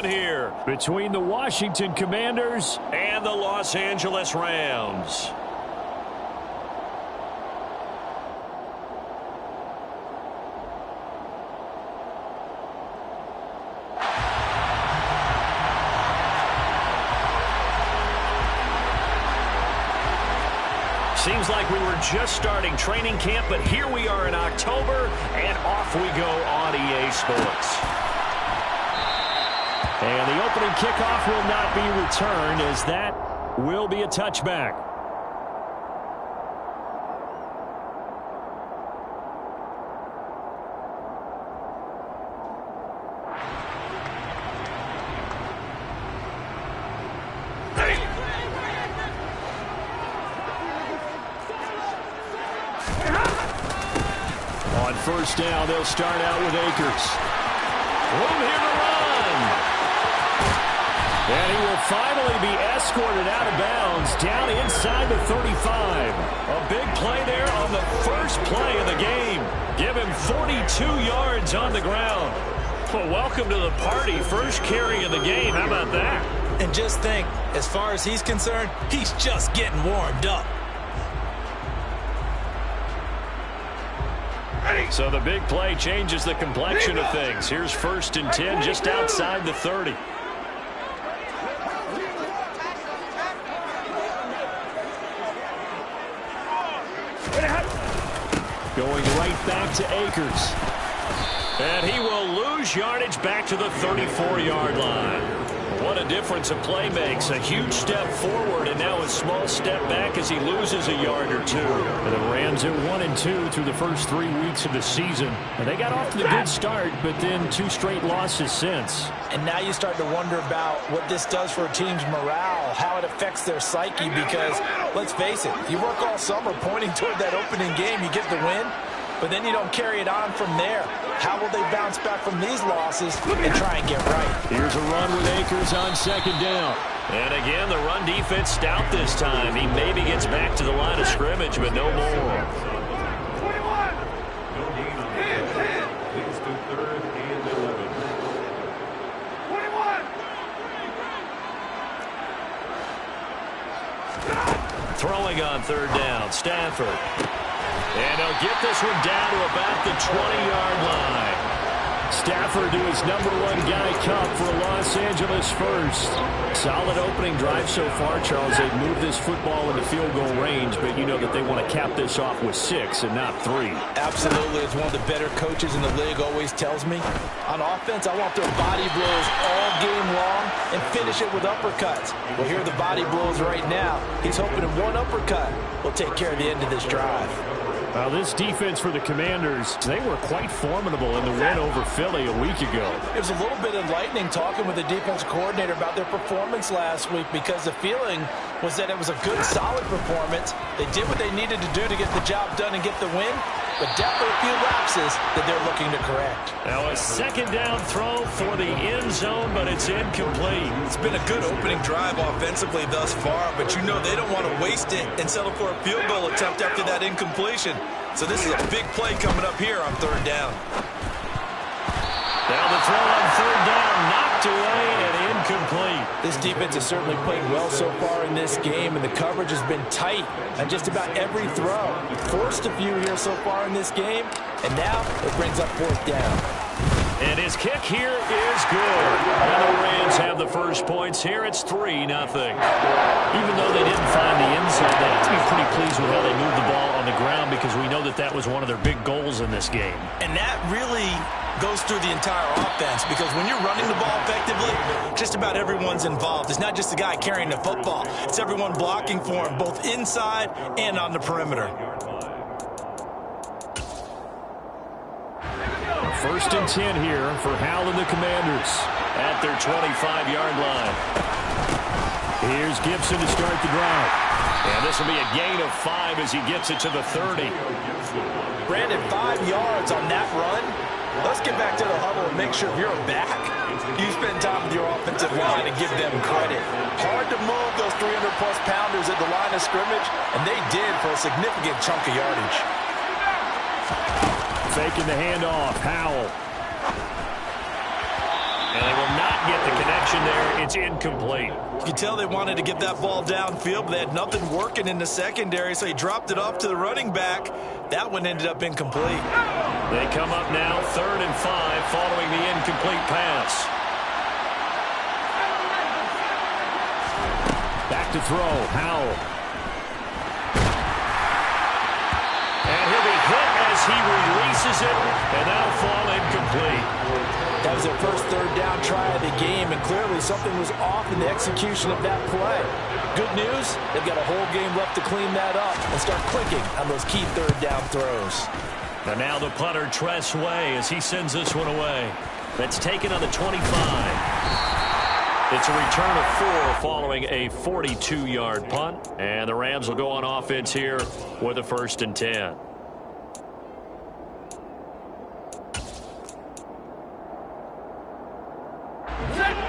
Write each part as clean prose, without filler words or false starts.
one here between the Washington Commanders and the Los Angeles Rams. Seems like we were just starting training camp, but here we are in October, and off we go on EA Sports. And the opening kickoff will not be returned, as that will be a touchback. On first down, they'll start out with Akers. Room here to run. And he will finally be escorted out of bounds down inside the 35. A big play there on the first play of the game. Give him 42 yards on the ground. Well, welcome to the party. First carry of the game. How about that? And just think, as far as he's concerned, he's just getting warmed up. So the big play changes the complexion of things. Here's 1st and 10 just outside the 30. Going right back to Akers. And he will lose yardage back to the 34-yard line. What a difference a play makes. A huge step forward and now a small step back as he loses a yard or two. And the Rams are 1-2 through the first 3 weeks of the season. And they got off to the good start, but then 2 straight losses since. And now you start to wonder about what this does for a team's morale, how it affects their psyche, because let's face it, you work all summer pointing toward that opening game, you get the win, but then you don't carry it on from there. How will they bounce back from these losses and try and get right? Here's a run with Akers on 2nd down. And again, the run defense stout this time. He maybe gets back to the line of scrimmage, but no more. 21. No gain on the leads to 3rd and 11. 21. Throwing on 3rd down, Stafford. And he'll get this one down to about the 20-yard line. Stafford to his #1 guy, Kupp, for Los Angeles first. Solid opening drive so far, Charles. They've moved this football into field goal range, but you know that they want to cap this off with 6 and not 3. Absolutely. As one of the better coaches in the league always tells me, on offense, I want their body blows all game long and finish it with uppercuts. Well, here are the body blows right now. He's hoping that one uppercut will take care of the end of this drive. Well, this defense for the Commanders, they were quite formidable in the win over Philly a week ago. It was a little bit enlightening talking with the defense coordinator about their performance last week, because the feeling was that it was a good, solid performance. They did what they needed to do to get the job done and get the win, but definitely a few lapses that they're looking to correct. Now a 2nd down throw for the end zone, but it's incomplete. It's been a good opening drive offensively thus far, but you know they don't want to waste it and settle for a field goal attempt after that incompletion. So this is a big play coming up here on 3rd down. Now the throw on 3rd down, knocked away and incomplete. This defense has certainly played well so far in this game, and the coverage has been tight on just about every throw. Forced a few here so far in this game, and now it brings up 4th down. And his kick here is good. And the Rams have the first points here. It's 3-0. Even though they didn't find the end zone, they have to be pretty pleased with how they moved the ball on the ground, because we know that that was one of their big goals in this game. And that really goes through the entire offense, because when you're running the ball effectively, just about everyone's involved. It's not just the guy carrying the football. It's everyone blocking for him, both inside and on the perimeter. 1st and 10 here for Howell and the Commanders at their 25-yard line. Here's Gibson to start the drive. And this will be a gain of 5 as he gets it to the 30. Brandon, 5 yards on that run. Let's get back to the huddle and make sure you're back. You spend time with your offensive line and give them credit. Hard to move those 300-plus pounders at the line of scrimmage, and they did for a significant chunk of yardage. Faking the handoff, Howell. And they will not get the connection completion there. It's incomplete. You can tell they wanted to get that ball downfield, but they had nothing working in the secondary, so he dropped it off to the running back. That one ended up incomplete. They come up now 3rd and 5 following the incomplete pass. Back to throw, Howell. And he'll be hit as he releases it, and that'll fall incomplete. That was their first 3rd down try of the game, and clearly something was off in the execution of that play. Good news, they've got a whole game left to clean that up and start clicking on those key 3rd down throws. And now the punter, Tress Way, as he sends this one away. That's taken on the 25. It's a return of 4 following a 42-yard punt. And the Rams will go on offense here with a 1st and 10.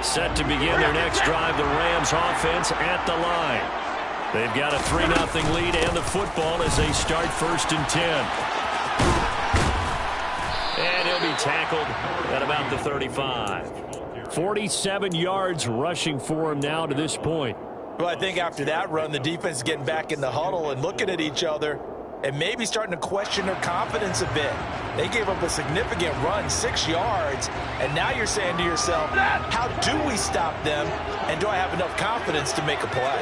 Set to begin their next drive, the Rams offense at the line. They've got a 3-0 lead and the football as they start 1st and 10. And he'll be tackled at about the 35. 47 yards rushing for him now to this point. Well, I think after that run, the defense is getting back in the huddle and looking at each other and maybe starting to question their confidence a bit. They gave up a significant run, 6 yards, and now you're saying to yourself, how do we stop them, and do I have enough confidence to make a play?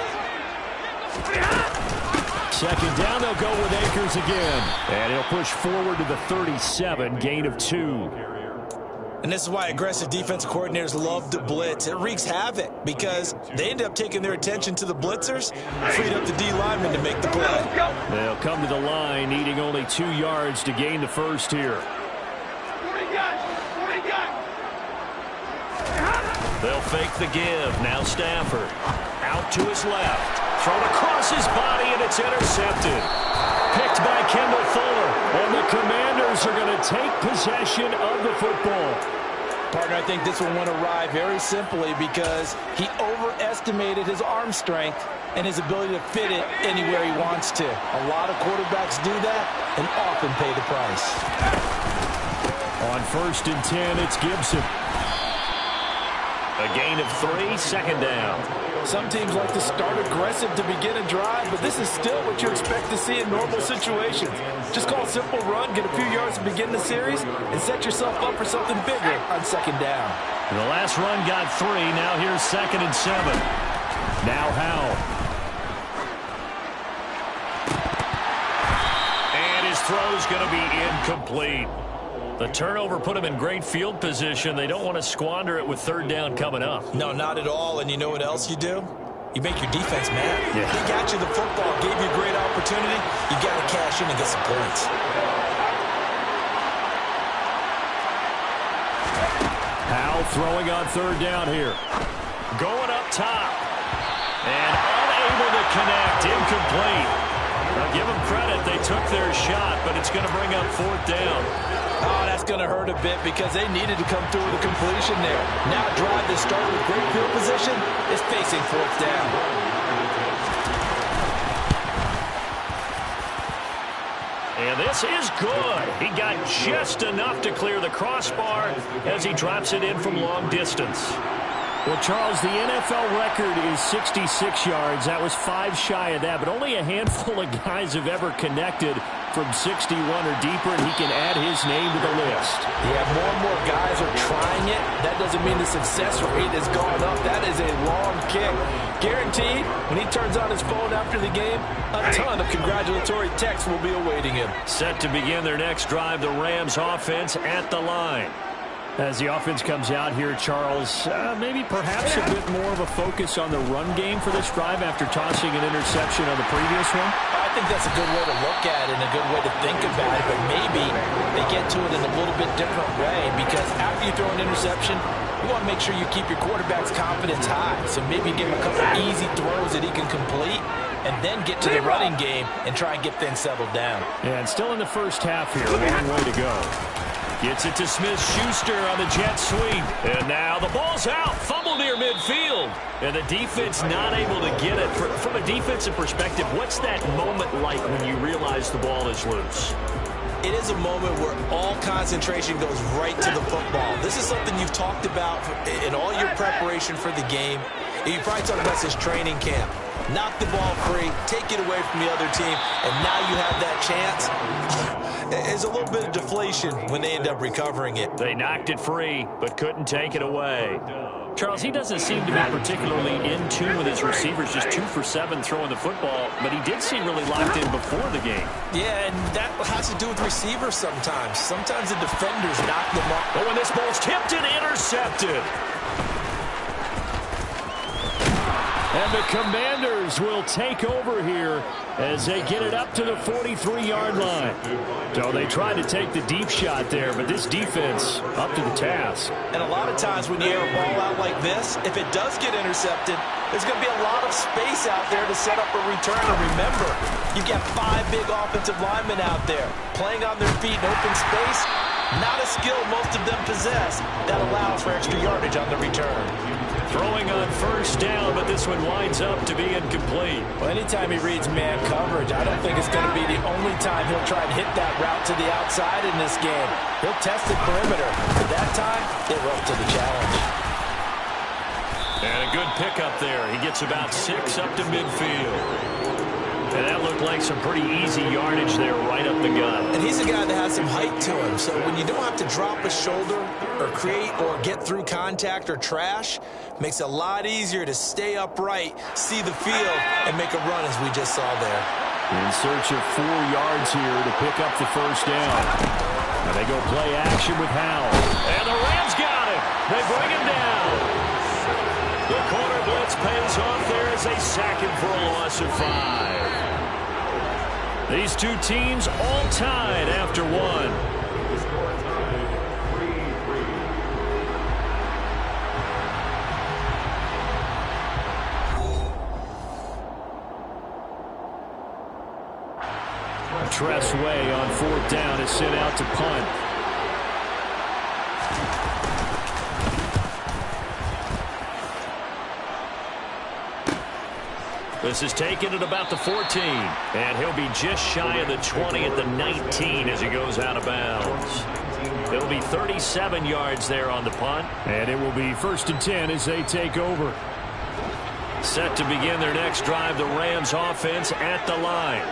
2nd down, they'll go with Akers again. And he'll push forward to the 37, gain of 2. And this is why aggressive defensive coordinators love to blitz. It wreaks havoc because they end up taking their attention to the blitzers, freed up the D lineman to make the play. They'll come to the line, needing only 2 yards to gain the 1st here. They'll fake the give. Now Stafford. Out to his left. Thrown across his body, and it's intercepted. Picked by Kendall Fuller. And the Commanders are going to take possession of the football. Partner, I think this one went awry very simply because he overestimated his arm strength and his ability to fit it anywhere he wants to. A lot of quarterbacks do that and often pay the price. On 1st and 10, it's Gibson. A gain of 3, 2nd down. Some teams like to start aggressive to begin a drive, but this is still what you expect to see in normal situations. Just call a simple run, get a few yards to begin the series, and set yourself up for something bigger on 2nd down. And the last run got 3. Now here's 2nd and 7. Now Howell. And his throw's going to be incomplete. The turnover put him in great field position. They don't want to squander it with 3rd down coming up. No, not at all. And you know what else you do? You make your defense mad. Yeah. They got you the football, gave you a great opportunity. You got to cash in and get some points. Howell throwing on 3rd down here. Going up top. And unable to connect. Incomplete. Now give them credit. They took their shot, but it's going to bring up 4th down. Oh, that's going to hurt a bit because they needed to come through with a completion there. Now a drive that started with great field position is facing 4th down. And this is good. He got just enough to clear the crossbar as he drops it in from long distance. Well, Charles, the NFL record is 66 yards. That was 5 shy of that, but only a handful of guys have ever connected from 61 or deeper, and he can add his name to the list. Yeah, more and more guys are trying it. That doesn't mean the success rate has gone up. That is a long kick. Guaranteed, when he turns on his phone after the game, a ton of congratulatory texts will be awaiting him. Set to begin their next drive, the Rams offense at the line. As the offense comes out here, Charles, maybe perhaps a bit more of a focus on the run game for this drive after tossing an interception on the previous one? I think that's a good way to look at it and a good way to think about it, but maybe they get to it in a little bit different way because after you throw an interception, you want to make sure you keep your quarterback's confidence high. So maybe give him a couple easy throws that he can complete and then get to the running game and try and get things settled down. Yeah, and still in the first half here, a long way to go. Gets it to Smith-Schuster on the jet sweep. And now the ball's out. Fumble near midfield. And the defense not able to get it. From a defensive perspective, what's that moment like when you realize the ball is loose? it is a moment where all concentration goes right to the football. This is something you've talked about in all your preparation for the game. You probably talked about this training camp. Knock the ball free, take it away from the other team, and now you have that chance. There's a little bit of deflation when they end up recovering it. They knocked it free, but couldn't take it away. Charles, he doesn't seem to be particularly in tune with his receivers, just 2 for 7 throwing the football, but he did seem really locked in before the game. Yeah, and that has to do with receivers sometimes. Sometimes the defenders knock them off. But when this ball's tipped and intercepted. And the Commanders will take over here as they get it up to the 43-yard line. So they tried to take the deep shot there, but this defense up to the task. And a lot of times when you air a ball out like this, if it does get intercepted, there's going to be a lot of space out there to set up a return. And remember, you've got 5 big offensive linemen out there playing on their feet in open space. Not a skill most of them possess that allows for extra yardage on the return. Throwing on first down, but this one winds up to be incomplete. Well, anytime he reads man coverage, I don't think it's going to be the only time he'll try and hit that route to the outside in this game. He'll test the perimeter, but that time, they rose to the challenge. And a good pickup there. He gets about 6 up to midfield. And that looked like some pretty easy yardage there right up the gut. And he's a guy that has some height to him, so when you don't have to drop a shoulder or create or get through contact or trash, makes it a lot easier to stay upright, see the field, and make a run as we just saw there. In search of 4 yards here to pick up the first down. And they go play action with Howell. And the Rams got him. They bring him down. The corner blitz pays off there as they sack him for a loss of 5. These two teams all tied after 1. The score tied 3-3. Tress Way on 4th down is sent out to punt. This is taken at about the 14. And he'll be just shy of the 20 at the 19 as he goes out of bounds. It'll be 37 yards there on the punt. And it will be 1st and 10 as they take over. Set to begin their next drive, the Rams offense at the line.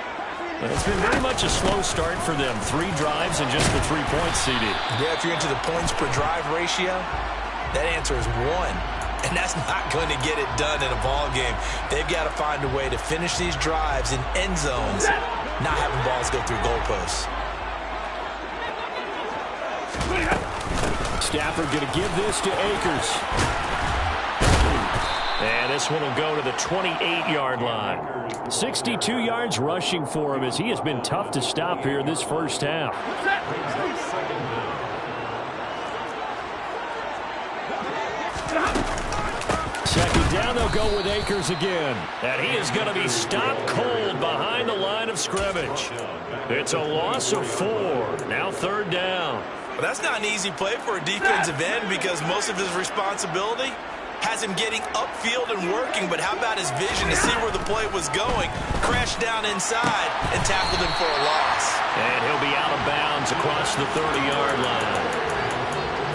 It's been very much a slow start for them. 3 drives and just the 3 points, CD. Yeah, if you're into the points per drive ratio, that answer is 1. And that's not going to get it done in a ball game. They've got to find a way to finish these drives in end zones, not having balls go through goalposts. Stafford going to give this to Akers. And this one will go to the 28-yard line. 62 yards rushing for him as he has been tough to stop here this first half. Second down, they'll go with Akers again. And he is going to be stopped cold behind the line of scrimmage. It's a loss of 4. Now 3rd down. Well, that's not an easy play for a defensive end because most of his responsibility has him getting upfield and working, but how about his vision to see where the play was going, crashed down inside, and tackled him for a loss. And he'll be out of bounds across the 30-yard line.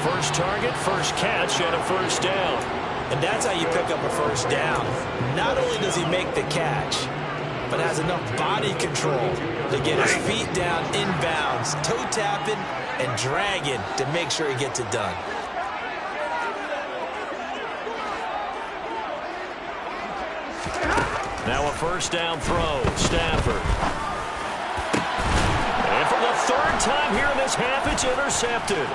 First target, first catch, and a first down. And that's how you pick up a first down. Not only does he make the catch, but has enough body control to get his feet down inbounds, toe tapping and dragging to make sure he gets it done. Now a first down throw, Stafford. And for the 3rd time here in this half, it's intercepted.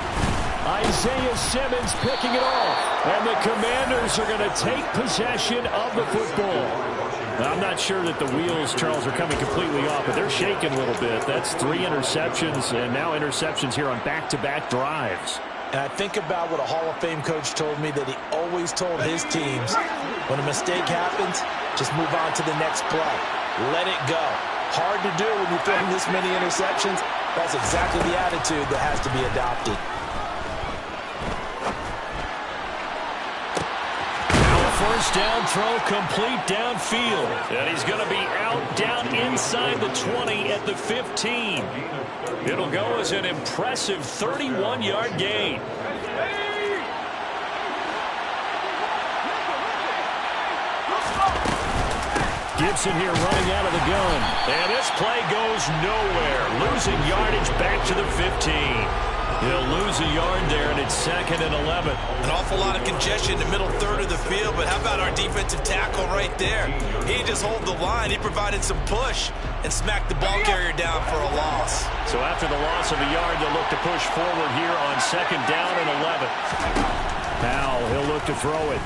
Isaiah Simmons picking it off. And the Commanders are going to take possession of the football. I'm not sure that the wheels, Charles, are coming completely off, but they're shaking a little bit. That's 3 interceptions, and now interceptions here on back-to-back drives. And I think about what a Hall of Fame coach told me that he always told his teams, when a mistake happens, just move on to the next play. Let it go. Hard to do when you throw this many interceptions. That's exactly the attitude that has to be adopted. first down throw complete downfield. And he's going to be out down inside the 20 at the 15. It'll go as an impressive 31-yard gain. Gibson here running out of the gun. And this play goes nowhere. Losing yardage back to the 15. He'll lose a yard there, and it's 2nd and 11. An awful lot of congestion in the middle third of the field, but how about our defensive tackle right there? He didn't just hold the line. He provided some push and smacked the ball carrier down for a loss. So after the loss of a yard, they'll look to push forward here on 2nd down and 11. Now he'll look to throw it.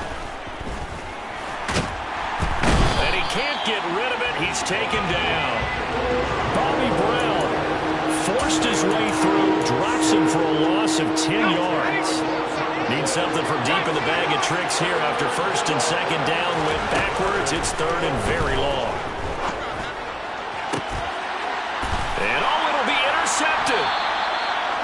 And he can't get rid of it. He's taken down. Bobby Brown forced his way through, drops him for a loss of 10 yards. Needs something from deep in the bag of tricks here after 1st and 2nd down. Went backwards. It's 3rd and very long. And it'll be intercepted.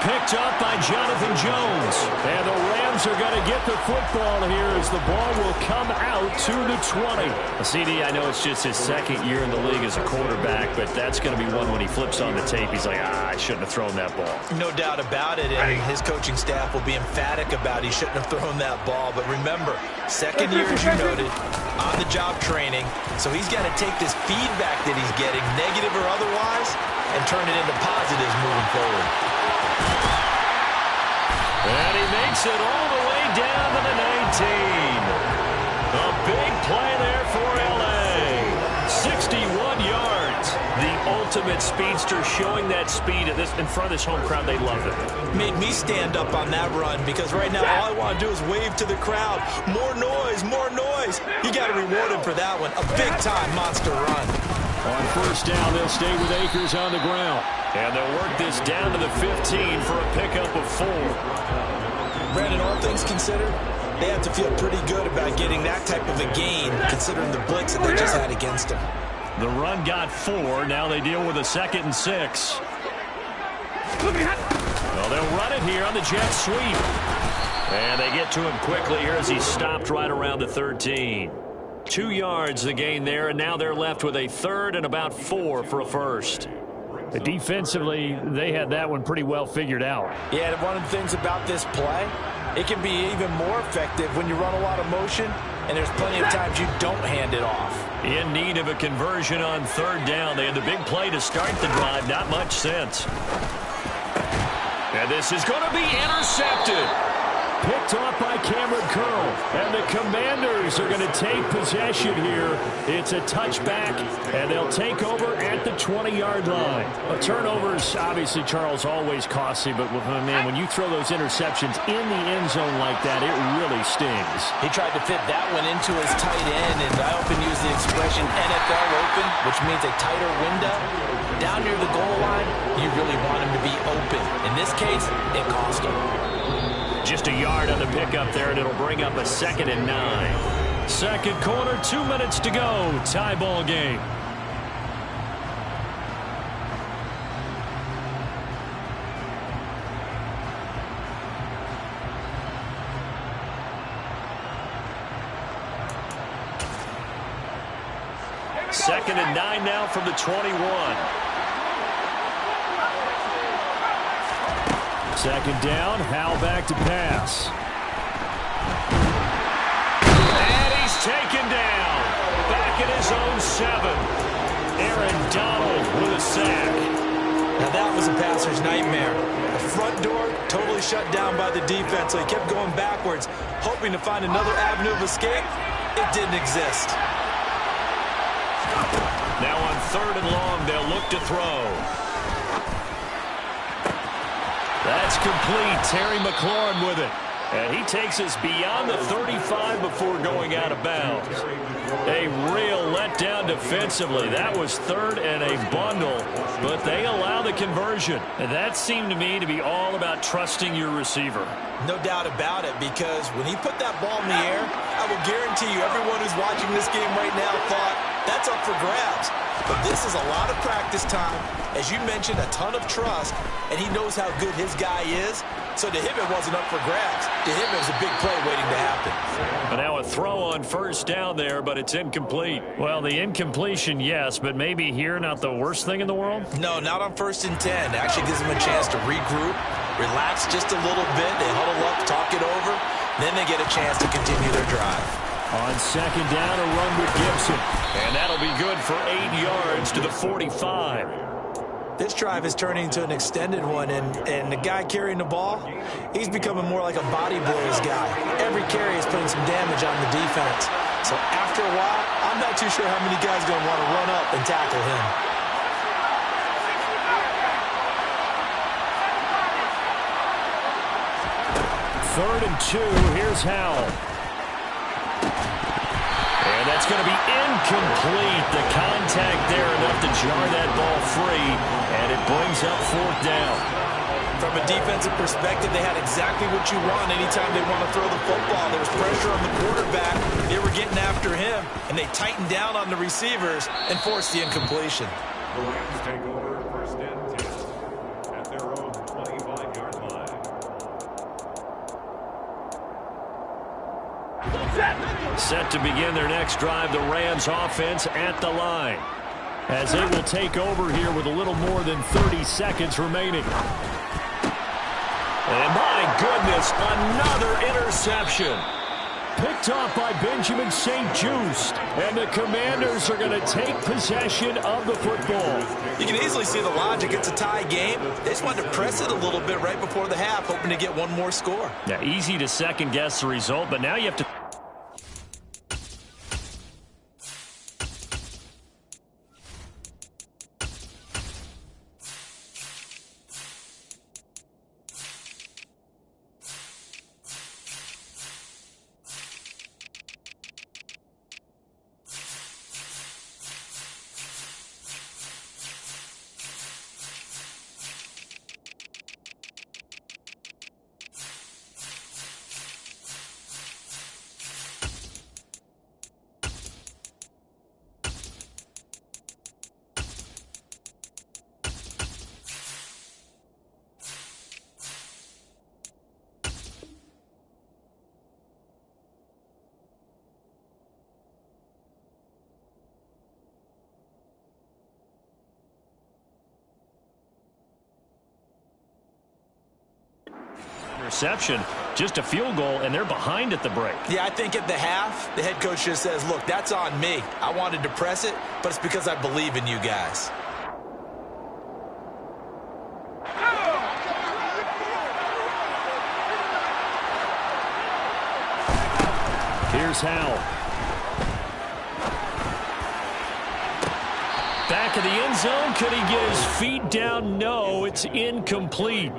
Picked up by Jonathan Jones. And the Rams are going to get the football here as the ball will come out to the 20. CD, I know it's just his 2nd year in the league as a quarterback, but that's going to be one when he flips on the tape. He's like, I shouldn't have thrown that ball. No doubt about it, and his coaching staff will be emphatic about he shouldn't have thrown that ball. But remember, 2nd year, as you noted, on-the-job training, so he's got to take this feedback that he's getting, negative or otherwise, and turn it into positives moving forward. And he makes it all the way down to the 19. A big play there for L.A. 61 yards. The ultimate speedster, showing that speed in front of this home crowd. They love it. Made me stand up on that run because right now all I want to do is wave to the crowd. More noise, more noise. You got to reward him for that one. A big-time monster run. On 1st down, they'll stay with Akers on the ground. And they'll work this down to the 15 for a pickup of 4. Brandon, all things considered, they have to feel pretty good about getting that type of a gain, considering the blitz that they just had against them. The run got 4. Now they deal with a 2nd and 6. Well, they'll run it here on the jet sweep. And they get to him quickly here as he stopped right around the 13. 2 yards the gain there, and now they're left with a 3rd and about 4 for a 1st. Defensively, they had that one pretty well figured out. Yeah, and one of the things about this play, it can be even more effective when you run a lot of motion, and there's plenty of times you don't hand it off. In need of a conversion on 3rd down. They had the big play to start the drive. Not much sense. And this is going to be intercepted. Picked off by Cameron Curl. And the Commanders are going to take possession here. It's a touchback, and they'll take over at the 20-yard line. A turnover's obviously, Charles, always costly, but man, when you throw those interceptions in the end zone like that, it really stings. He tried to fit that one into his tight end, and I often use the expression NFL open, which means a tighter window. Down near the goal line, you really want him to be open. In this case, it cost him. Just a yard on the pickup there, and it'll bring up a 2nd and 9. Second quarter, 2 minutes to go. Tie ball game. Second and 9 now from the 21. Second down, Howell back to pass. And he's taken down. Back at his own 7. Aaron Donald with a sack. Now that was a passer's nightmare. The front door totally shut down by the defense, so he kept going backwards, hoping to find another avenue of escape. It didn't exist. Now on 3rd and long, they'll look to throw. That's complete. Terry McLaurin with it. And he takes us beyond the 35 before going out of bounds. A real letdown defensively. That was 3rd and a bundle, but they allow the conversion. And that seemed to me to be all about trusting your receiver. No doubt about it, because when he put that ball in the air, I will guarantee you everyone who's watching this game right now thought, that's up for grabs. But this is a lot of practice time. As you mentioned, a ton of trust, and he knows how good his guy is. So to him, it wasn't up for grabs. To him, it was a big play waiting to happen. But now a throw on first down there, but it's incomplete. Well, the incompletion, yes, but maybe here not the worst thing in the world? No, not on 1st and 10. Actually gives them a chance to regroup, relax just a little bit. They huddle up, talk it over. Then they get a chance to continue their drive. On second down, a run with Gibson. And that'll be good for 8 yards to the 45. This drive is turning into an extended one, and the guy carrying the ball, he's becoming more like a body blows guy. Every carry is putting some damage on the defense. So after a while, I'm not too sure how many guys are going to want to run up and tackle him. Third and 2, here's Howell. And that's going to be incomplete. The contact there enough to jar that ball free, and it brings up 4th down. From a defensive perspective, they had exactly what you want anytime they want to throw the football. There was pressure on the quarterback. They were getting after him, and they tightened down on the receivers and forced the incompletion. The Rams take over 1st and 10 at their own 25-yard line. Set to begin their next drive, the Rams offense at the line, as they will take over here with a little more than 30 seconds remaining. And my goodness, another interception. Picked off by Benjamin St-Juste. And the Commanders are going to take possession of the football. You can easily see the logic. It's a tie game. They just wanted to press it a little bit right before the half, hoping to get one more score. Yeah, easy to second-guess the result, but now you have to... Interception, just a field goal, and they're behind at the break. Yeah, I think at the half, the head coach just says, look, that's on me. I wanted to press it, but it's because I believe in you guys. Here's Howell. Back of the end zone. Could he get his feet down? No, it's incomplete.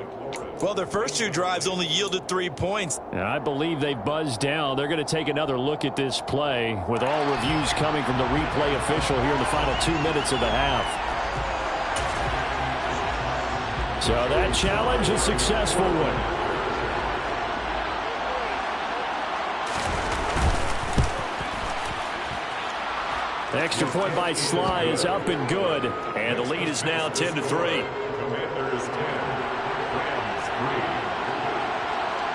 Well, their first 2 drives only yielded 3 points. And I believe they buzzed down. They're going to take another look at this play with all reviews coming from the replay official here in the final 2 minutes of the half. So that challenge, a successful one. The extra point by Sly is up and good. And the lead is now 10-3. Commanders 10.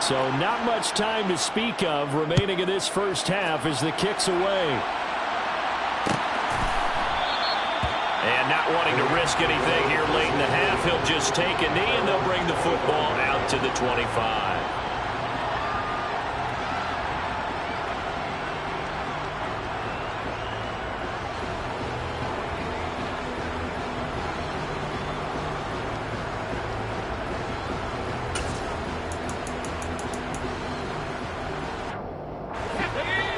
So not much time to speak of remaining in this first half as the kick's away. And not wanting to risk anything here late in the half, he'll just take a knee and they'll bring the football out to the 25.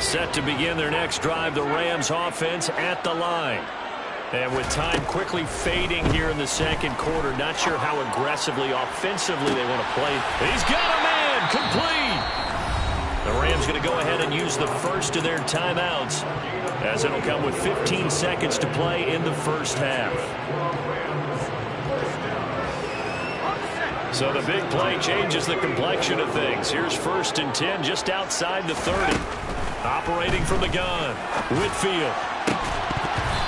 Set to begin their next drive, the Rams offense at the line. And with time quickly fading here in the second quarter, not sure how aggressively, offensively they want to play. He's got a man, complete. The Rams going to go ahead and use the first of their timeouts, as it'll come with 15 seconds to play in the first half. So the big play changes the complexion of things. Here's 1st and 10 just outside the 30. Operating from the gun, Whitfield.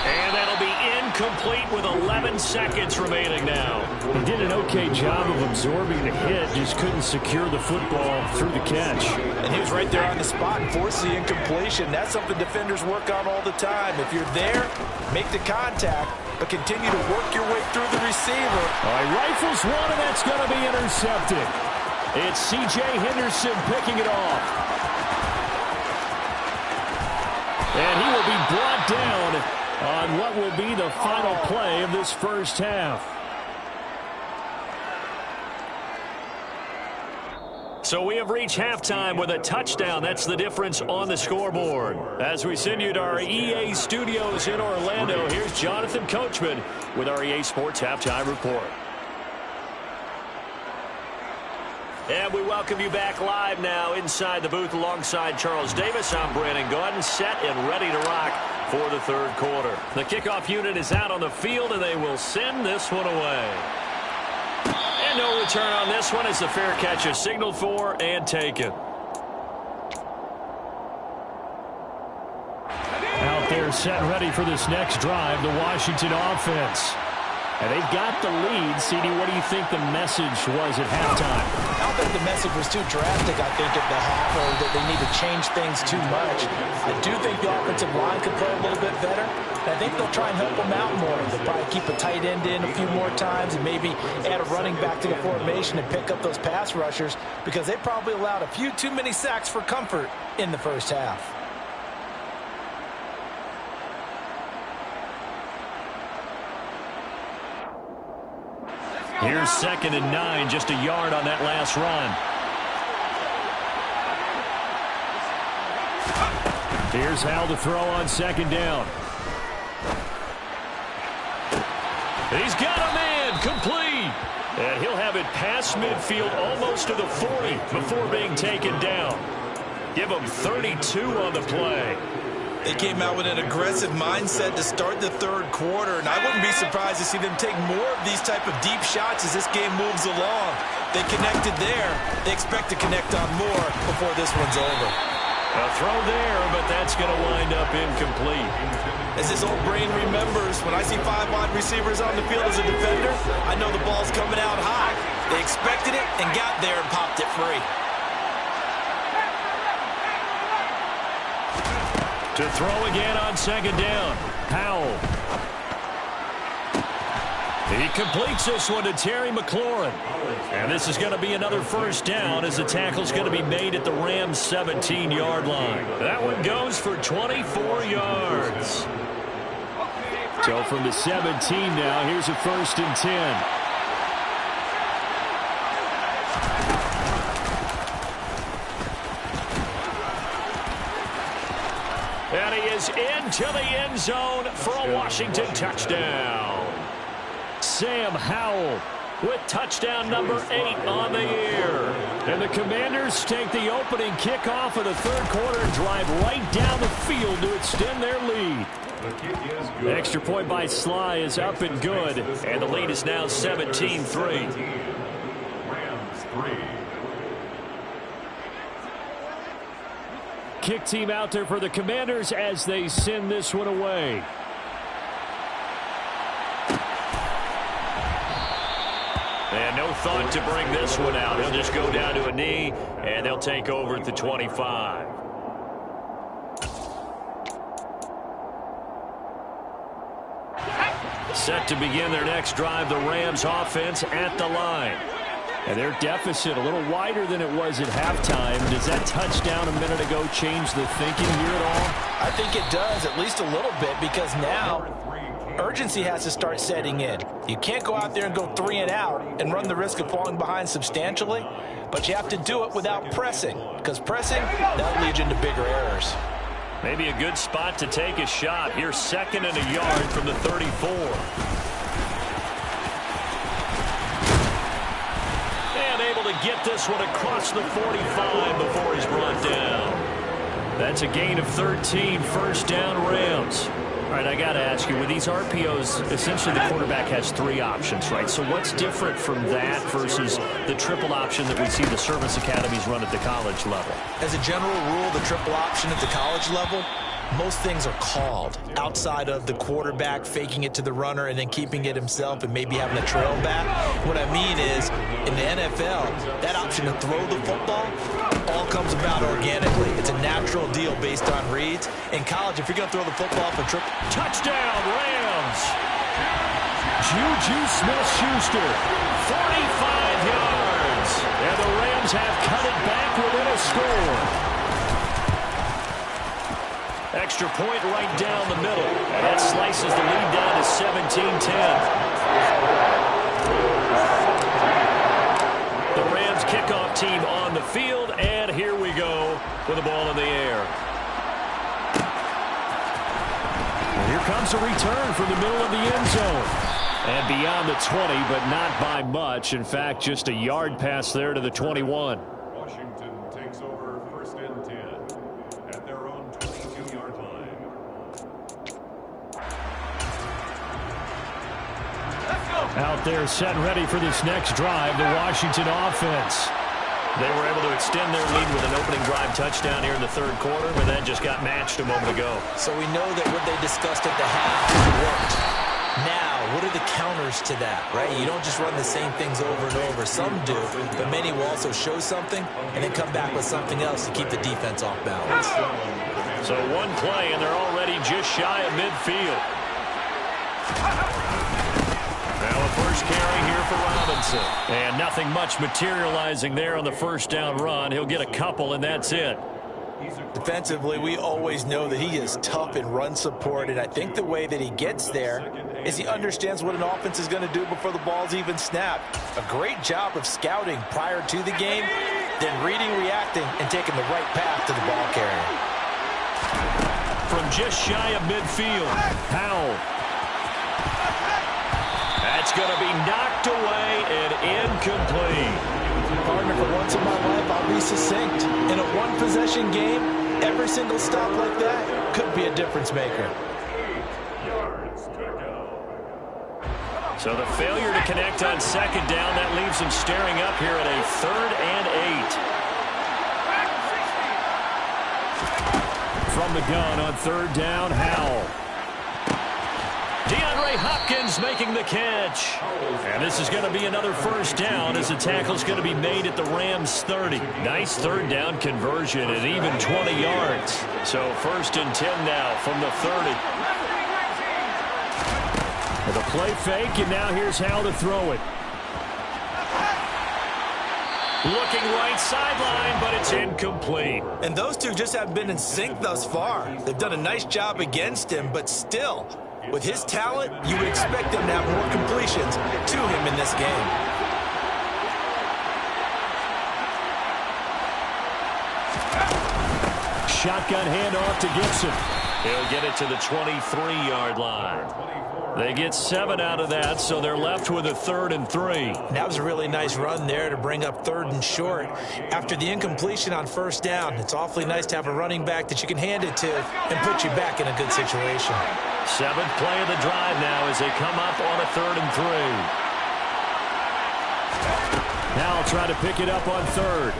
And that'll be incomplete with 11 seconds remaining now. He did an okay job of absorbing the hit, just couldn't secure the football through the catch. And he was right there on the spot and forced the incompletion. That's something defenders work on all the time. If you're there, make the contact, but continue to work your way through the receiver. All right, rifles one, and that's going to be intercepted. It's C.J. Henderson picking it off. And he will be brought down on what will be the final play of this first half. So we have reached halftime with a touchdown. That's the difference on the scoreboard. As we send you to our EA studios in Orlando, here's Jonathan Coachman with our EA Sports Halftime Report. And we welcome you back live now inside the booth alongside Charles Davis. I'm Brandon Gaudin, set and ready to rock for the third quarter. The kickoff unit is out on the field, and they will send this one away. And no return on this one as the fair catch is signaled for and taken. Out there set and ready for this next drive, the Washington offense. And they've got the lead. CD, what do you think the message was at halftime? I don't think the message was too drastic, I think, at the half, or that they need to change things too much. I do think the offensive line could play a little bit better. And I think they'll try and help them out more. They'll probably keep a tight end in a few more times and maybe add a running back to the formation and pick up those pass rushers, because they probably allowed a few too many sacks for comfort in the first half. Here's 2nd and 9, just a yard on that last run. Here's Hal to throw on 2nd down. He's got a man, complete. And he'll have it past midfield almost to the 40 before being taken down. Give him 32 on the play. They came out with an aggressive mindset to start the third quarter, and I wouldn't be surprised to see them take more of these type of deep shots as this game moves along. They connected there. They expect to connect on more before this one's over. A throw there, but that's going to wind up incomplete. As this old brain remembers, when I see 5 wide receivers on the field as a defender, I know the ball's coming out high. They expected it and got there and popped it free. To throw again on 2nd down. Powell. He completes this one to Terry McLaurin. And this is going to be another first down as the tackle's going to be made at the Rams' 17-yard line. That one goes for 24 yards. So from the 17 now, here's a 1st and 10. And he is into the end zone for a Washington touchdown. Sam Howell with touchdown number 8 on the year. And the Commanders take the opening kickoff of the third quarter and drive right down the field to extend their lead. The extra point by Sly is up and good. And the lead is now 17-3. Rams 3. Kick team out there for the Commanders as they send this one away. And no thought to bring this one out. He'll just go down to a knee, and they'll take over at the 25. Set to begin their next drive, the Rams offense at the line. And their deficit a little wider than it was at halftime. Does that touchdown a minute ago change the thinking here at all? I think it does, at least a little bit, because now urgency has to start setting in. You can't go out there and go 3 and out and run the risk of falling behind substantially, but you have to do it without pressing, because pressing, that'll lead you into bigger errors. Maybe a good spot to take a shot. Here's 2nd and a yard from the 34. To get this one across the 45 before he's brought down. That's a gain of 13, first down Rams. All right, I got to ask you, with these RPOs, essentially the quarterback has 3 options, right? So what's different from that versus the triple option that we see the service academies run at the college level? As a general rule, the triple option at the college level, most things are called outside of the quarterback faking it to the runner and then keeping it himself and maybe having a trail back. What I mean is, in the NFL, that option to throw the football all comes about organically. It's a natural deal based on reads. In college, if you're going to throw the football for touchdown, Rams! Juju Smith-Schuster, 45 yards. And the Rams have cut it back within a score. Extra point right down the middle. And that slices the lead down to 17-10. The Rams kickoff team on the field, and here we go with the ball in the air. And here comes a return from the middle of the end zone. And beyond the 20, but not by much. In fact, just a yard pass there to the 21. Washington takes over 1st and 10 at their own 22-yard line. Out there set and ready for this next drive, the Washington offense. They were able to extend their lead with an opening drive touchdown here in the third quarter, but that just got matched a moment ago. So we know that what they discussed at the half worked. Now, what are the counters to that, right? You don't just run the same things over and over. Some do, but many will also show something and then come back with something else to keep the defense off balance. So one play, and they're already just shy of midfield. Now a first carry here for Robinson. And nothing much materializing there on the first down run. He'll get a couple, and that's it. Defensively, we always know that he is tough in run support, and I think the way that he gets there is he understands what an offense is going to do before the ball's even snapped. A great job of scouting prior to the game, then reading, reacting, and taking the right path to the ball carrier. From just shy of midfield, Powell. That's going to be knocked away and incomplete. Partner, for once in my life, I'll be succinct. In a one-possession game, every single stop like that could be a difference maker. So the failure to connect on second down, that leaves him staring up here at a 3rd and 8. From the gun on 3rd down, Howell. DeAndre Hopkins making the catch. And this is going to be another first down as the tackle's going to be made at the Rams 30. Nice 3rd down conversion at even 20 yards. So 1st and 10 now from the 30. With a play fake, and now here's how to throw it. Looking right sideline, but it's incomplete. And those two just haven't been in sync thus far. They've done a nice job against him, but still, with his talent, you would expect them to have more completions to him in this game. Shotgun handoff to Gibson. He'll get it to the 23-yard line. They get 7 out of that, so they're left with a 3rd and 3. That was a really nice run there to bring up 3rd and short. After the incompletion on 1st down, it's awfully nice to have a running back that you can hand it to and put you back in a good situation. 7th play of the drive now as they come up on a 3rd and 3. Now I'll try to pick it up on 3rd.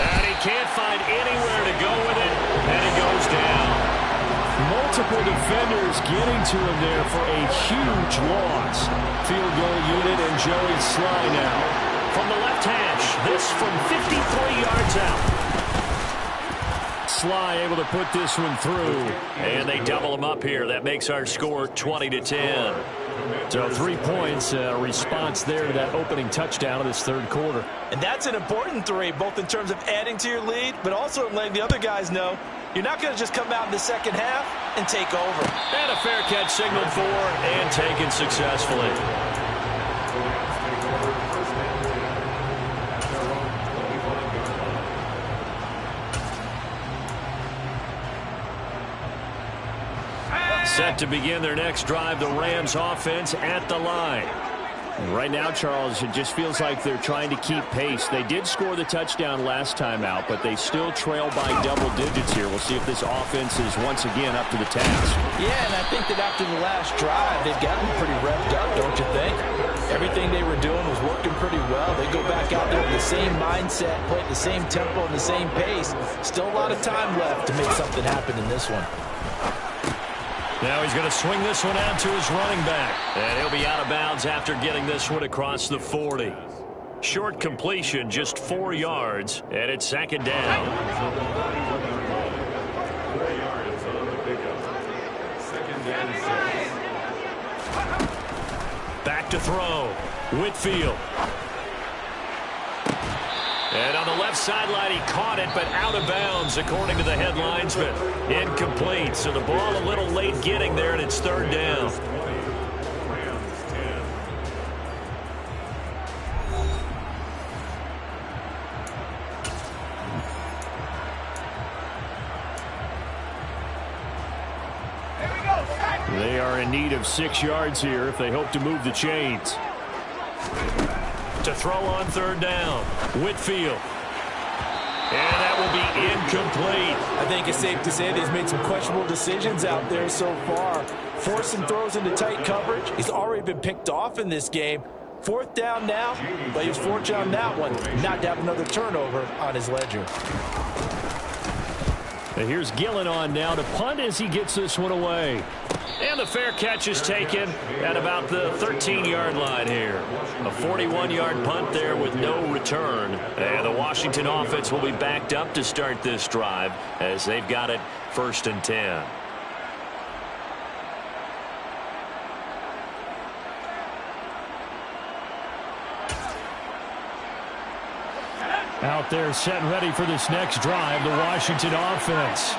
And he can't find anywhere to go with it, and he goes down. Multiple defenders getting to him there for a huge loss. Field goal unit and Joey Sly now. From the left hash, this from 53 yards out. Sly able to put this one through. And they double him up here. That makes our score 20-10. So 3 points, response there to that opening touchdown of this 3rd quarter. And that's an important 3, both in terms of adding to your lead, but also in letting the other guys know you're not going to just come out in the second half and take over. And a fair catch signaled for and taken successfully. Set to begin their next drive, the Rams offense at the line. Right now, Charles, it just feels like they're trying to keep pace. They did score the touchdown last time out, but they still trail by double digits here. We'll see if this offense is once again up to the task. Yeah, and I think that after the last drive, they've gotten pretty revved up, don't you think? Everything they were doing was working pretty well. They go back out there with the same mindset, play at the same tempo and the same pace. Still a lot of time left to make something happen in this one. Now he's going to swing this one out to his running back. And he'll be out of bounds after getting this one across the 40. Short completion, just 4 yards, and it's second down. 4 yards on the pickup. Second down, 6. Back to throw. Whitfield. And on the left sideline, he caught it, but out of bounds, according to the head linesman. Incomplete, so the ball a little late getting there, and it's third down. They are in need of 6 yards here if they hope to move the chains. To throw on third down, Whitfield. And that will be incomplete. I think it's safe to say that he's made some questionable decisions out there so far. Forcing throws into tight coverage. He's already been picked off in this game. Fourth down now, but he was fortunate on that one not to have another turnover on his ledger. And here's Gillen on now to punt as he gets this one away. And the fair catch is taken at about the 13-yard line here. A 41-yard punt there with no return. And the Washington offense will be backed up to start this drive as they've got it 1st and 10. Out there set and ready for this next drive, the Washington offense.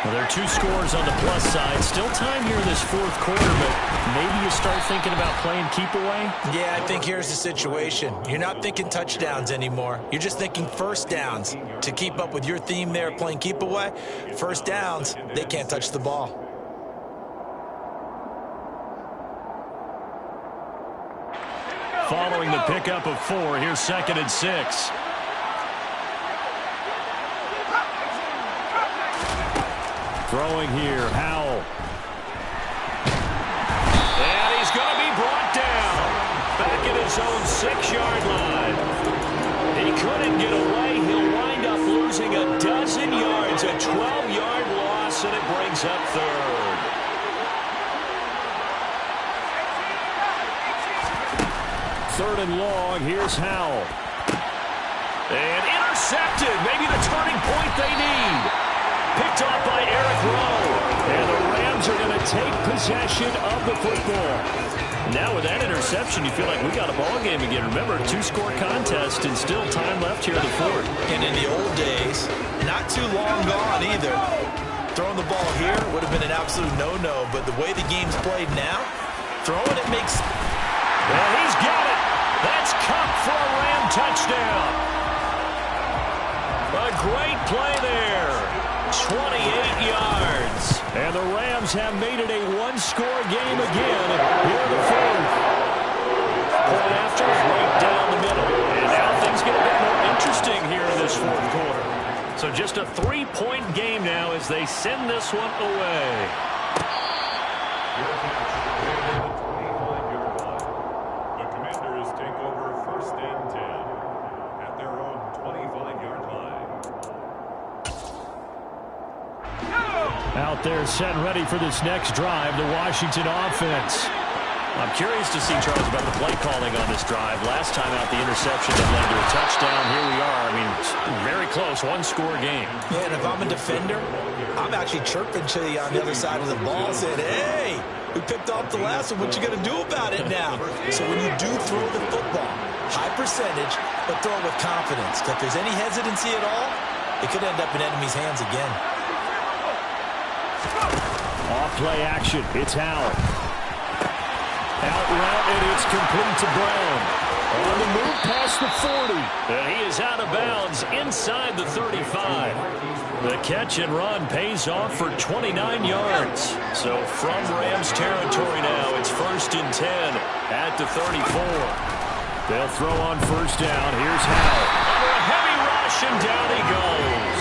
Well, there are 2 scores on the plus side. Still time here in this 4th quarter, but maybe you start thinking about playing keep away? Yeah, I think here's the situation. You're not thinking touchdowns anymore. You're just thinking first downs. To keep up with your theme there, playing keep away, first downs, they can't touch the ball. Following the pickup of 4, here's 2nd and 6. Throwing here, Howell. And he's going to be brought down. Back at his own 6-yard line. He couldn't get away. He'll wind up losing a dozen yards. A 12-yard loss, and it brings up 3rd. Third and long, here's Howell. And intercepted. Maybe the turning point they need. Picked off by Eric Rowe. And the Rams are going to take possession of the football. Now with that interception, you feel like we got a ball game again. Remember, 2-score contest and still time left here in the 4th. And in the old days, not too long gone either. Throwing the ball here would have been an absolute no-no, but the way the game's played now, throwing it makes... Well, he's got it. That's Kupp for a Ram touchdown. A great play there. 28 yards. And the Rams have made it a 1-score game again here in the 4th. Point after, right down the middle. And now things get a bit more interesting here in this 4th quarter. So just a 3-point game now as they send this one away. The Commanders take over 1st and 10 at their own 25-yard line. Out there set and ready for this next drive, the Washington offense. I'm curious to see, Charles, about the play calling on this drive. Last time out, the interception that led to a touchdown. Here we are. I mean, very close, 1-score game. Yeah, and if I'm a defender, I'm actually chirping to you on the other side of the ball, saying, hey, we picked off the last one. What you going to do about it now? So when you do throw the football, high percentage, but throw it with confidence. If there's any hesitancy at all, it could end up in enemy's hands again. Off play action. It's Howell. Out route, and it's complete to Brown. On the move past the 40. And he is out of bounds inside the 35. The catch and run pays off for 29 yards. So from Rams territory now, it's 1st and 10 at the 34. They'll throw on 1st down. Here's Howell. Under a heavy rush, and down he goes.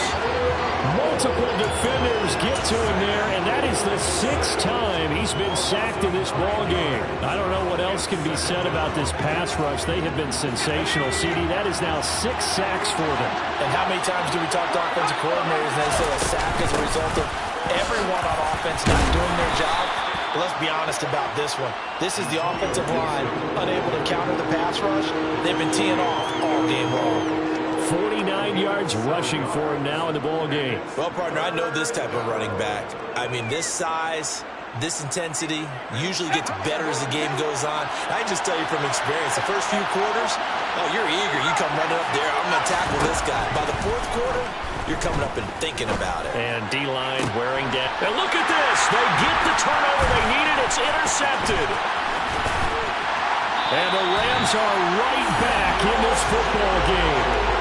Multiple defenders get to him there, and that is the 6th time he's been sacked in this ball game. I don't know what else can be said about this pass rush. They have been sensational. CD, that is now 6 sacks for them. And how many times do we talk to offensive coordinators and they say a sack is a result of everyone on offense not doing their job? But let's be honest about this one. This is the offensive line unable to counter the pass rush. They've been teeing off all game long. 49 yards rushing for him now in the ball game. Well, partner, I know this type of running back. I mean, this size, this intensity usually gets better as the game goes on. I just tell you from experience, the first few quarters, oh, you're eager. You come running up there, I'm going to tackle this guy. By the 4th quarter, you're coming up and thinking about it. And D-line wearing down. And look at this. They get the turnover they needed. It's intercepted. And the Rams are right back in this football game.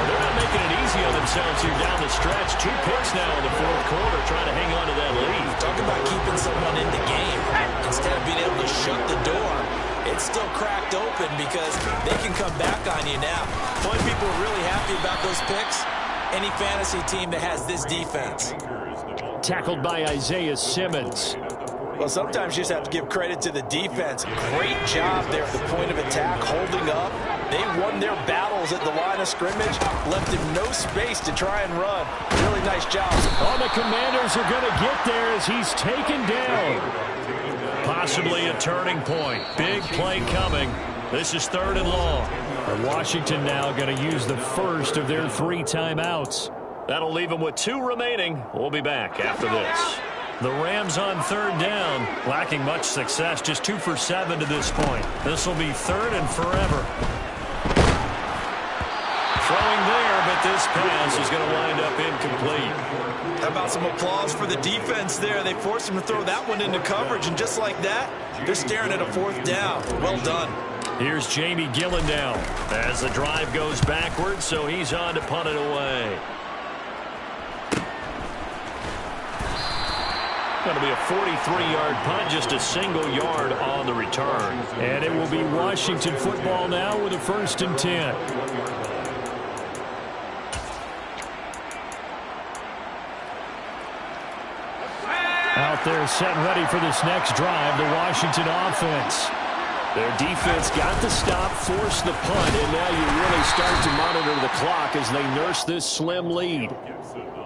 They're not making it easy on themselves here down the stretch. 2 picks now in the 4th quarter, trying to hang on to that lead. Talk about keeping someone in the game. Instead of being able to shut the door, it's still cracked open because they can come back on you now. One people are really happy about those picks. Any fantasy team that has this defense. Tackled by Isaiah Simmons. Well, sometimes you just have to give credit to the defense. Great job there at the point of attack, holding up. They won their battles at the line of scrimmage, left him no space to try and run. Really nice job. Oh, the Commanders are going to get there as he's taken down. Possibly a turning point. Big play coming. This is 3rd and long. And Washington now going to use the first of their 3 timeouts. That'll leave them with 2 remaining. We'll be back after this. The Rams on 3rd down, lacking much success, just 2 for 7 to this point. This will be 3rd and forever. Throwing there, but this pass is going to wind up incomplete. How about some applause for the defense there? They forced him to throw that one into coverage, and just like that, they're staring at a 4th down. Well done. Here's Jamie Gillen down as the drive goes backwards, so he's on to punt it away. Going to be a 43-yard punt, just a single yard on the return. And it will be Washington football now with a 1st and 10. Out there set and ready for this next drive, the Washington offense. Their defense got the stop, forced the punt, and now you really start to monitor the clock as they nurse this slim lead.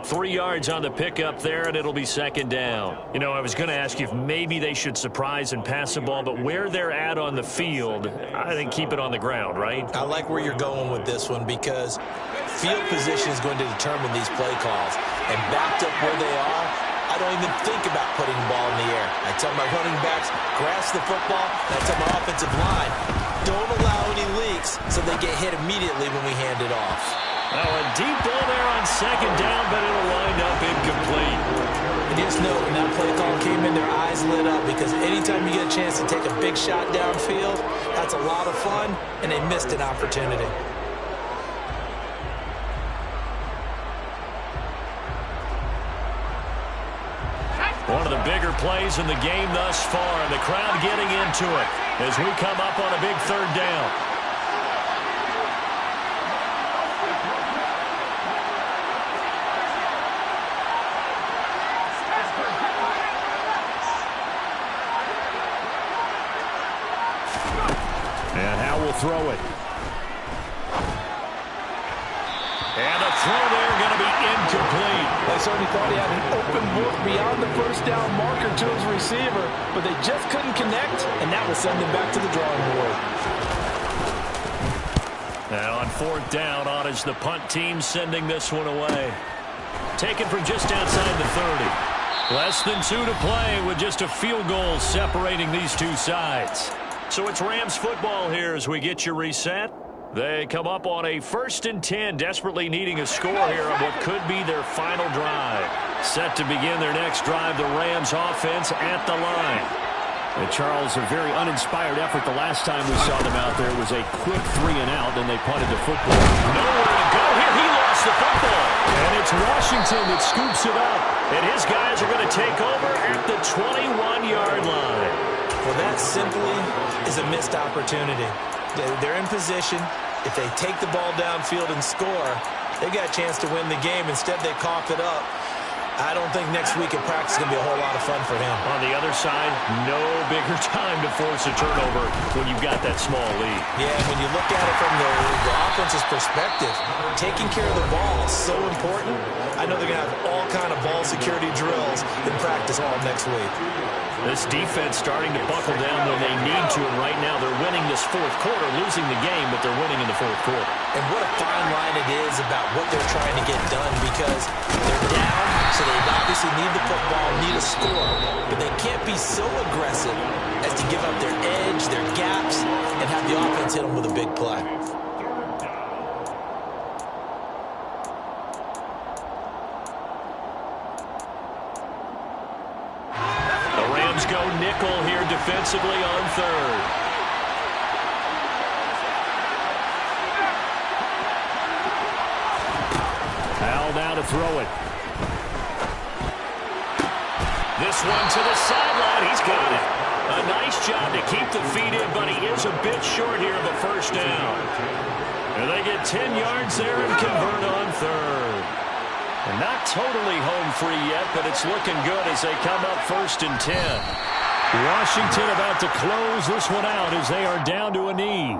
3 yards on the pickup there, and it'll be 2nd down. You know, I was going to ask you if maybe they should surprise and pass the ball, but where they're at on the field, I think keep it on the ground, right? I like where you're going with this one because field position is going to determine these play calls. And backed up where they are, I don't even think about putting the ball in the air. I tell my running backs, grasp the football, and I tell my offensive line, don't allow any leaks so they get hit immediately when we hand it off. Oh, a deep ball there on 2nd down, but it'll wind up incomplete. And just know when that play call came in, their eyes lit up because anytime you get a chance to take a big shot downfield, that's a lot of fun, and they missed an opportunity. One of the bigger plays in the game thus far, and the crowd getting into it as we come up on a big 3rd down. And Howe will throw it. And a throw there going to be incomplete. They certainly thought he had an open book beyond the 1st down marker to his receiver, but they just couldn't connect, and that will send them back to the drawing board. And on 4th down, on is the punt team sending this one away. Taken from just outside the 30. Less than 2 to play with just a field goal separating these 2 sides. So it's Rams football here as we get you reset. They come up on a 1st and 10, desperately needing a score here on what could be their final drive. Set to begin their next drive, the Rams offense at the line. And Charles, a very uninspired effort the last time we saw them out there was a quick 3 and out, then they punted the football. Nowhere to go here. He lost the football. And it's Washington that scoops it up. And his guys are going to take over at the 21-yard line. Well, that simply is a missed opportunity. They're in position. If they take the ball downfield and score, They got a chance to win the game. Instead, they cough it up. I don't think next week in practice is going to be a whole lot of fun for him. On the other side, no bigger time to force a turnover when you've got that small lead. Yeah, when you look at it from the offense's perspective, taking care of the ball is so important. I know they're going to have all kind of ball security drills in practice all next week. This defense starting to buckle down when they need to, and right now they're winning this fourth quarter, losing the game, but they're winning in the fourth quarter. And what a fine line it is about what they're trying to get done, because they're down, so they obviously need the football, need a score, but they can't be so aggressive as to give up their edge, their gaps, and have the offense hit them with a big play. Go nickel here defensively on third. Al now to throw it. This one to the sideline. He's got it. A nice job to keep the feet in, but he is a bit short here of a first down. And they get 10 yards there and convert on third. And not totally home free yet, but it's looking good as they come up 1st and 10. Washington about to close this one out as they are down to a knee.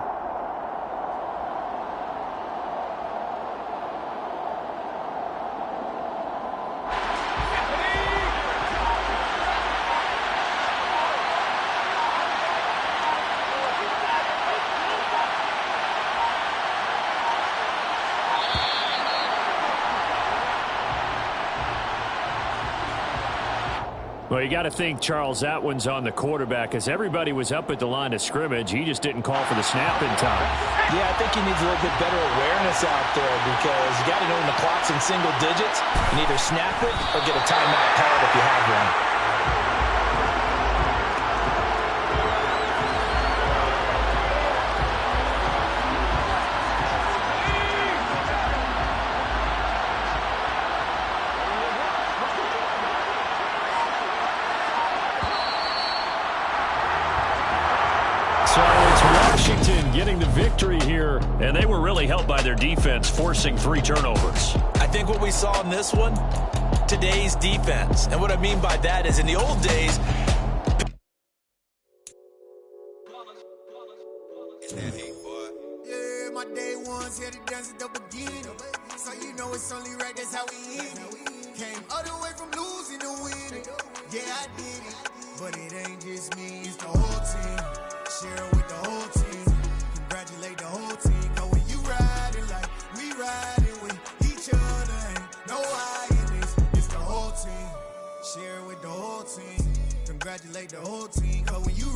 Well, you got to think Charles Atwin's on the quarterback as everybody was up at the line of scrimmage. He just didn't call for the snap in time. Yeah, I think he needs a little bit better awareness out there because you got to know when the clock's in single digits. You can either snap it or get a timeout called if you have one. Washington getting the victory here, and they were really helped by their defense, forcing 3 turnovers. I think what we saw in this one, today's defense. And what I mean by that is in the old days, yeah, my day ones here to dance at the beginning. So you know it's only right, that's how we end it. Came all the way from losing to winning. Yeah, I did it. But it ain't just me, it's the whole team. Share with the whole team. Congratulate the whole team. Cause when you riding like we riding with each other, ain't no hiding this. It's the whole team. Share with the whole team. Congratulate the whole team. Cause when you